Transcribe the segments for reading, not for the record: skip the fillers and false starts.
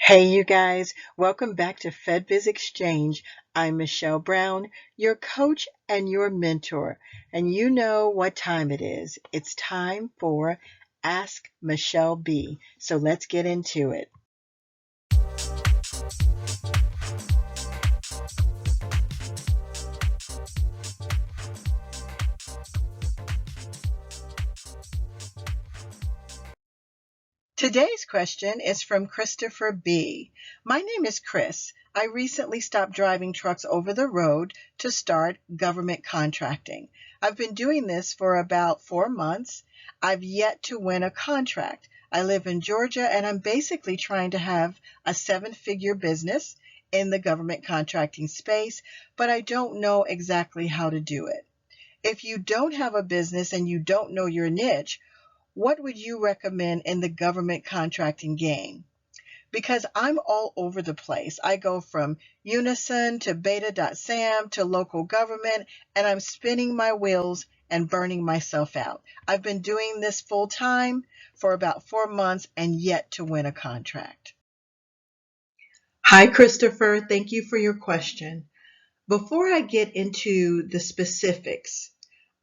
Hey, you guys, welcome back to FedBiz Exchange. I'm Michelle Brown, your coach and your mentor. And you know what time it is. It's time for Ask Michelle B. So let's get into it. Today's question is from Christopher B. My name is Chris. I recently stopped driving trucks over the road to start government contracting. I've been doing this for about 4 months. I've yet to win a contract. I live in Georgia and I'm basically trying to have a 7-figure business in the government contracting space, but I don't know exactly how to do it. If you don't have a business and you don't know your niche, what would you recommend in the government contracting game? Because I'm all over the place. I go from Unison to beta.sam to local government, and I'm spinning my wheels and burning myself out. I've been doing this full time for about 4 months and yet to win a contract. Hi, Christopher. Thank you for your question. Before I get into the specifics,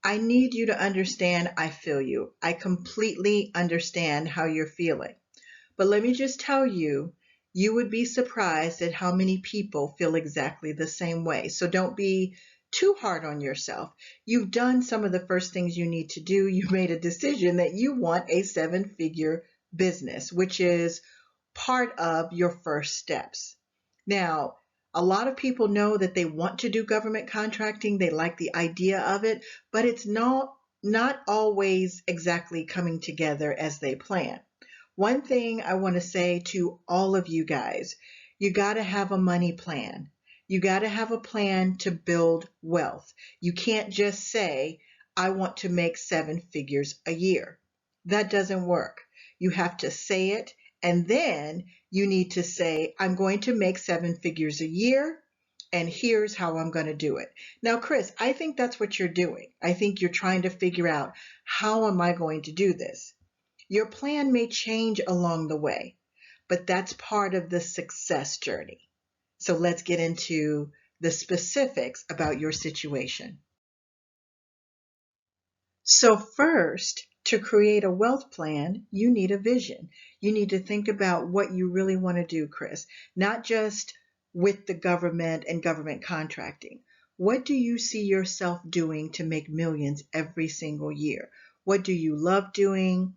I need you to understand I feel you. I completely understand how you're feeling. But let me just tell you, you would be surprised at how many people feel exactly the same way. So don't be too hard on yourself. You've done some of the first things you need to do. You made a decision that you want a 7-figure business, which is part of your first steps. Now, a lot of people know that they want to do government contracting. They like the idea of it, but it's not always exactly coming together as they plan. One thing I want to say to all of you guys, you got to have a money plan. You got to have a plan to build wealth. You can't just say, I want to make 7 figures a year. That doesn't work. You have to say it, and then you need to say, I'm going to make 7 figures a year, and here's how I'm going to do it. Now, Chris, I think that's what you're doing. I think you're trying to figure out, how am I going to do this? Your plan may change along the way, but that's part of the success journey. So let's get into the specifics about your situation. So first, to create a wealth plan, you need a vision. You need to think about what you really want to do, Chris, not just with the government and government contracting. What do you see yourself doing to make millions every single year? What do you love doing?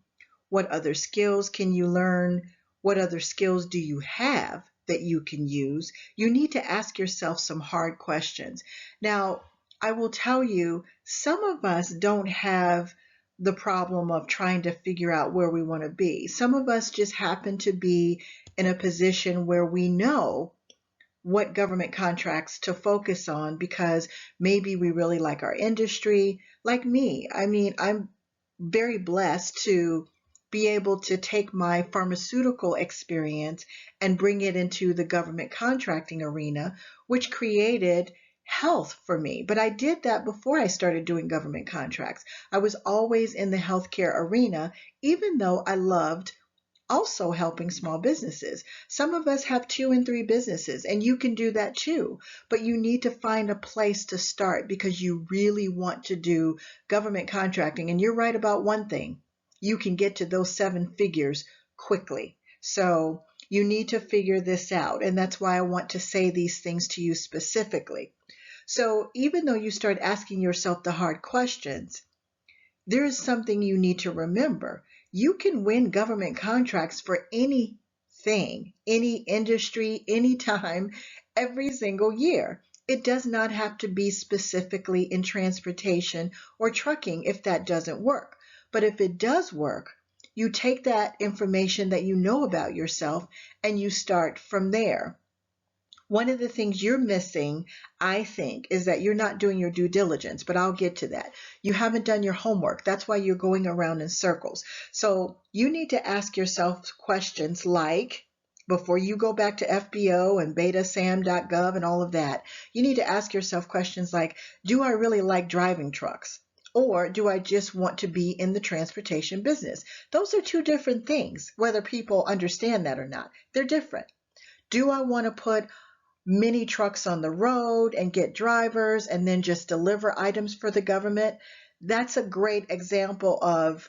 What other skills can you learn? What other skills do you have that you can use? You need to ask yourself some hard questions. Now, I will tell you, some of us don't have the problem of trying to figure out where we want to be. Some of us just happen to be in a position where we know what government contracts to focus on because maybe we really like our industry. Like me, I mean, I'm very blessed to be able to take my pharmaceutical experience and bring it into the government contracting arena, which created health for me. But I did that before I started doing government contracts. I was always in the healthcare arena, even though I loved also helping small businesses. Some of us have 2 and 3 businesses, and you can do that too. But you need to find a place to start because you really want to do government contracting. And you're right about one thing. You can get to those 7 figures quickly. So you need to figure this out. And that's why I want to say these things to you specifically. So even though you start asking yourself the hard questions, there is something you need to remember. You can win government contracts for anything, any industry, anytime, every single year. It does not have to be specifically in transportation or trucking if that doesn't work. But if it does work, you take that information that you know about yourself and you start from there. One of the things you're missing, I think, is that you're not doing your due diligence, but I'll get to that. You haven't done your homework. That's why you're going around in circles. So you need to ask yourself questions like, before you go back to FBO and beta.sam.gov and all of that, you need to ask yourself questions like, do I really like driving trucks? Or do I just want to be in the transportation business? Those are 2 different things, whether people understand that or not. They're different. Do I want to put many trucks on the road and get drivers and then just deliver items for the government? That's a great example of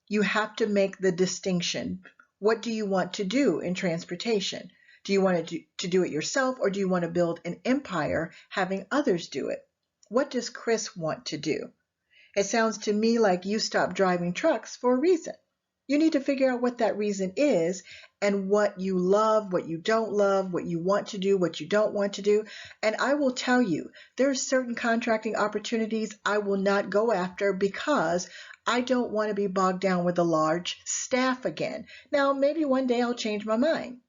you have to make the distinction. What do you want to do in transportation? Do you want to do it yourself, or do you want to build an empire having others do it? What does Chris want to do? It sounds to me like you stopped driving trucks for a reason. You need to figure out what that reason is and what you love, what you don't love, what you want to do, what you don't want to do. And I will tell you, there are certain contracting opportunities I will not go after because I don't want to be bogged down with a large staff again. Now, maybe one day I'll change my mind.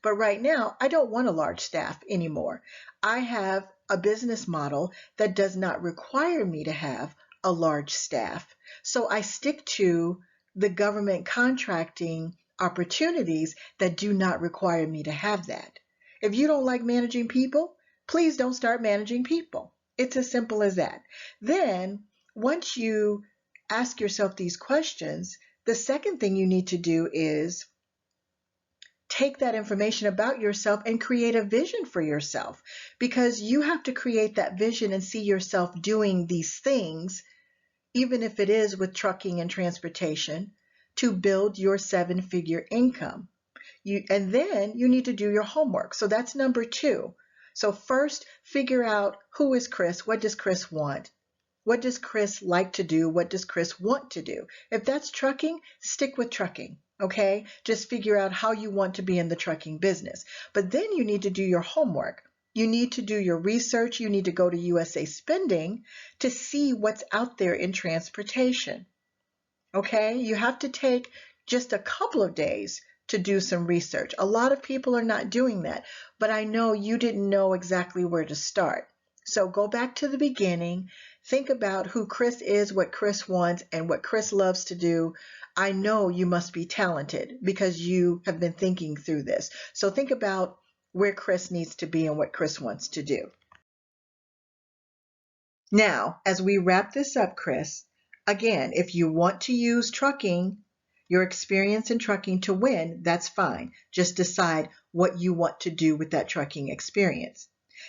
But right now, I don't want a large staff anymore. I have a business model that does not require me to have a large staff. So I stick to the government contracting opportunities that do not require me to have that. If you don't like managing people, please don't start managing people. It's as simple as that. Then, once you ask yourself these questions, the second thing you need to do is take that information about yourself and create a vision for yourself, because you have to create that vision and see yourself doing these things, even if it is with trucking and transportation, to build your seven-figure income. And then you need to do your homework. So that's number 2. So first, figure out, who is Chris? What does Chris want? What does Chris like to do? What does Chris want to do? If that's trucking, stick with trucking, okay? Just figure out how you want to be in the trucking business. But then you need to do your homework. You need to do your research. You need to go to USA Spending to see what's out there in transportation, okay? You have to take just a couple of days to do some research. A lot of people are not doing that, but I know you didn't know exactly where to start. So go back to the beginning, think about who Chris is, what Chris wants, and what Chris loves to do. I know you must be talented because you have been thinking through this. So think about where Chris needs to be and what Chris wants to do. Now, as we wrap this up, Chris, again, if you want to use trucking, your experience in trucking to win, that's fine. Just decide what you want to do with that trucking experience.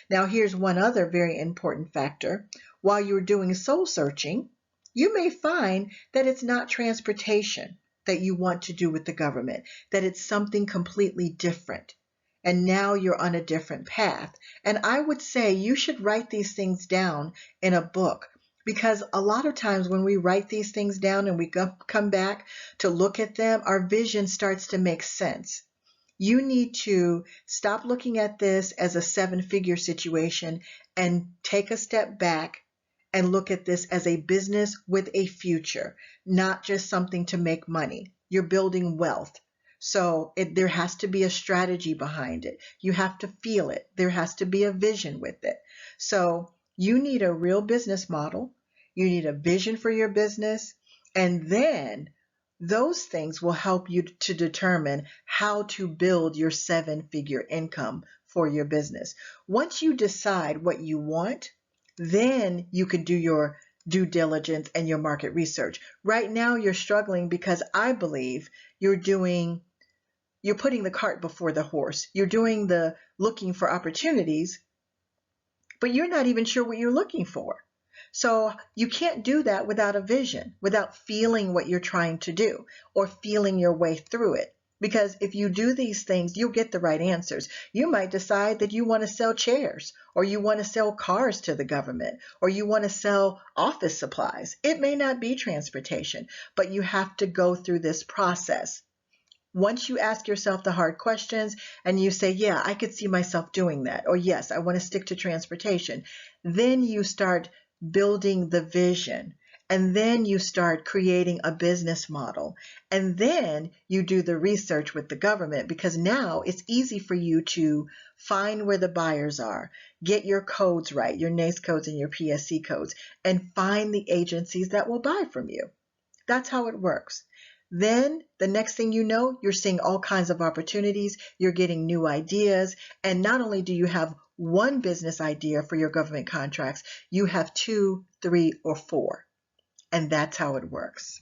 Now, here's one other very important factor. While you're doing soul searching, you may find that it's not transportation that you want to do with the government, that it's something completely different. And now you're on a different path. And I would say you should write these things down in a book, because a lot of times when we write these things down and we come back to look at them, our vision starts to make sense. You need to stop looking at this as a seven-figure situation and take a step back and look at this as a business with a future, not just something to make money. You're building wealth. So there has to be a strategy behind it. You have to feel it. There has to be a vision with it. So you need a real business model. You need a vision for your business. And then those things will help you to determine how to build your seven-figure income for your business. Once you decide what you want, then you can do your due diligence and your market research. Right now, you're struggling because I believe you're putting the cart before the horse. You're doing the looking for opportunities, but you're not even sure what you're looking for. So you can't do that without a vision, without feeling what you're trying to do or feeling your way through it. Because if you do these things, you'll get the right answers. You might decide that you want to sell chairs, or you want to sell cars to the government, or you want to sell office supplies. It may not be transportation, but you have to go through this process. Once you ask yourself the hard questions and you say, yeah, I could see myself doing that, or yes, I want to stick to transportation, then you start building the vision, and then you start creating a business model, and then you do the research with the government, because now it's easy for you to find where the buyers are, get your codes right, your NAICS codes and your PSC codes, and find the agencies that will buy from you. That's how it works. Then the next thing you know, you're seeing all kinds of opportunities, you're getting new ideas, and not only do you have one business idea for your government contracts, you have 2, 3, or 4. And that's how it works.